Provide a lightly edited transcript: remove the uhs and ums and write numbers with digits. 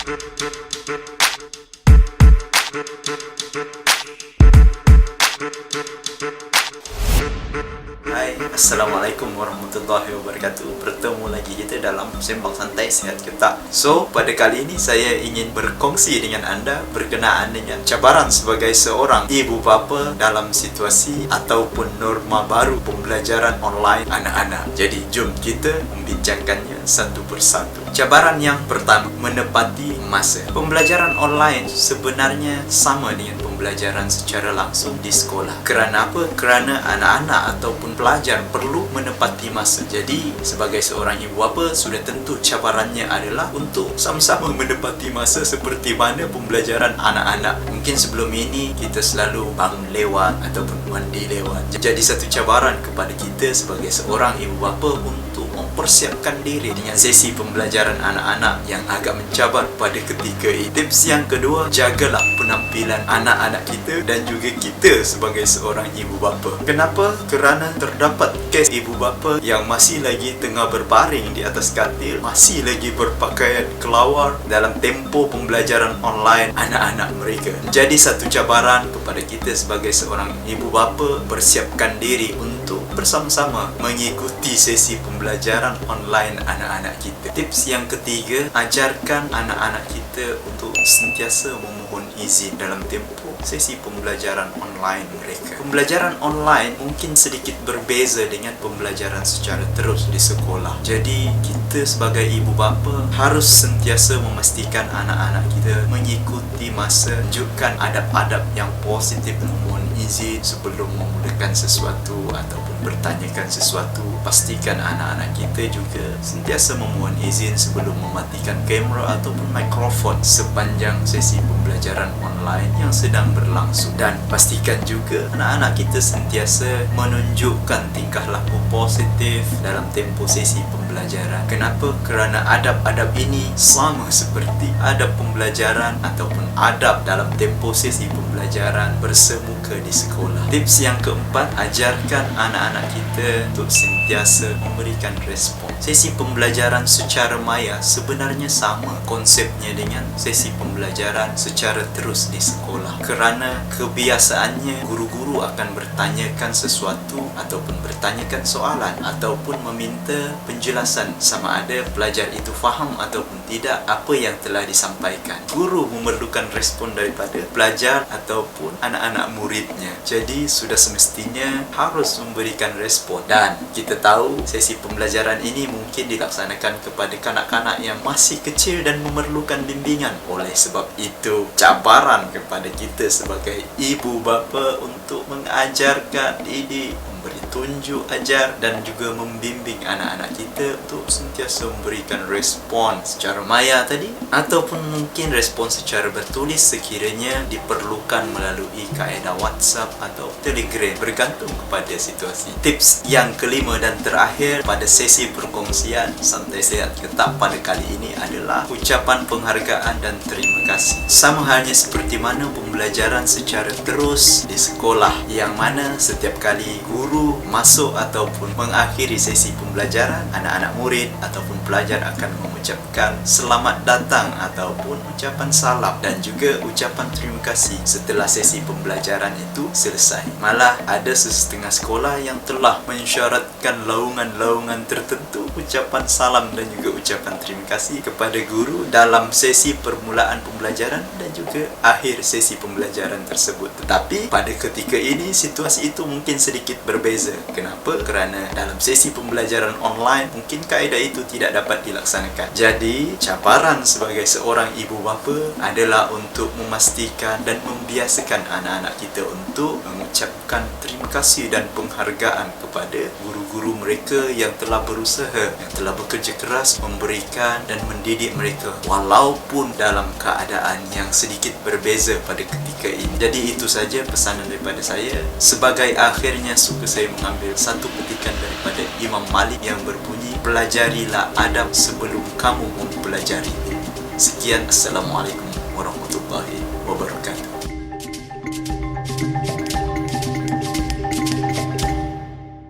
Hai, Assalamualaikum warahmatullahi wabarakatuh. Bertemu lagi kita dalam Sembang Santai Sehat Kita. So, pada kali ini saya ingin berkongsi dengan anda berkenaan dengan cabaran sebagai seorang ibu bapa dalam situasi ataupun norma baru pembelajaran online anak-anak. Jadi, jom kita membincangkannya satu persatu. Cabaran yang pertama, menepati masa. Pembelajaran online sebenarnya sama dengan pembelajaran secara langsung di sekolah. Kerana apa? Kerana anak-anak ataupun pelajar perlu menepati masa. Jadi, sebagai seorang ibu bapa, sudah tentu cabarannya adalah untuk sama-sama menepati masa seperti mana pembelajaran anak-anak. Mungkin sebelum ini kita selalu bangun lewat ataupun mandi lewat. Jadi, satu cabaran kepada kita sebagai seorang ibu bapa untuk mempersiapkan diri dengan sesi pembelajaran anak-anak yang agak mencabar pada ketika ini. Tips yang kedua, jagalah penampilan anak-anak kita dan juga kita sebagai seorang ibu bapa. Kenapa? Kerana terdapat kes ibu bapa yang masih lagi tengah berbaring di atas katil, masih lagi berpakaian kelawar dalam tempoh pembelajaran online anak-anak mereka. Jadi satu cabaran kepada kita sebagai seorang ibu bapa, persiapkan diri untuk bersama-sama mengikuti sesi pembelajaran online anak-anak kita. Tips yang ketiga, ajarkan anak-anak kita untuk sentiasa memohon izin dalam tempoh sesi pembelajaran online mereka. Pembelajaran online mungkin sedikit berbeza dengan pembelajaran secara terus di sekolah. Jadi kita sebagai ibu bapa harus sentiasa memastikan anak-anak kita mengikuti masa, tunjukkan adab-adab yang positif, memohon izin sebelum memulakan sesuatu ataupun bertanyakan sesuatu. Pastikan anak-anak kita juga sentiasa memohon izin sebelum mematikan kamera ataupun mikrofon sepanjang sesi pembelajaran online yang sedang berlangsung. Dan pastikan juga anak-anak kita sentiasa menunjukkan tingkah laku positif dalam tempoh sesi pembelajaran. Kenapa? Kerana adab-adab ini sama seperti adab pembelajaran ataupun adab dalam tempoh sesi pembelajaran bersemuka di sekolah. Tips yang keempat, ajarkan anak-anak kita untuk sentiasa memberikan respon. Sesi pembelajaran secara maya sebenarnya sama konsepnya dengan sesi pembelajaran secara terus di sekolah. Kerana kebiasaannya guru-guru akan bertanyakan sesuatu ataupun bertanyakan soalan ataupun meminta penjelasan sama ada pelajar itu faham ataupun tidak apa yang telah disampaikan. Guru memerlukan respon daripada pelajar ataupun anak-anak muridnya. Jadi sudah semestinya harus memberikan respon. Dan kita tahu sesi pembelajaran ini mungkin dilaksanakan kepada kanak-kanak yang masih kecil dan memerlukan bimbingan. Oleh sebab itu, cabaran kepada kita sebagai ibu bapa untuk mengajarkan didik, memberi tunjuk ajar dan juga membimbing anak-anak kita untuk sentiasa memberikan respon secara maya tadi ataupun mungkin respon secara bertulis sekiranya diperlukan melalui kaedah WhatsApp atau Telegram, bergantung kepada situasi. Tips yang kelima dan terakhir pada sesi perkongsian Santai Sehat Kita pada kali ini adalah ucapan penghargaan dan terima kasih. Sama halnya seperti mana pembelajaran secara terus di sekolah, yang mana setiap kali guru masuk ataupun mengakhiri sesi pembelajaran, anak-anak murid ataupun pelajar akan mengucapkan selamat datang ataupun ucapan salam dan juga ucapan terima kasih setelah sesi pembelajaran itu selesai. Malah ada sesetengah sekolah yang telah mensyaratkan laungan-laungan tertentu ucapan salam dan juga ucapan terima kasih kepada guru dalam sesi permulaan pembelajaran dan juga akhir sesi pembelajaran tersebut. Tetapi pada ketika ini situasi itu mungkin sedikit berbeza. Kenapa? Kerana dalam sesi pembelajaran online mungkin kaedah itu tidak dapat dilaksanakan. Jadi cabaran sebagai seorang ibu bapa adalah untuk memastikan dan membiasakan anak-anak kita untuk mengucapkan terima kasih dan penghargaan kepada guru-guru mereka yang telah berusaha, yang telah bekerja keras memberikan dan mendidik mereka walaupun dalam keadaan yang sedikit berbeza pada ketika ini. Jadi itu saja pesanan daripada saya. Sebagai akhirnya suka saya mengambil satu petikan daripada Imam Malik yang berbunyi, pelajarilah adab sebelum kamu mempelajari. Sekian, Assalamualaikum warahmatullahi wabarakatuh.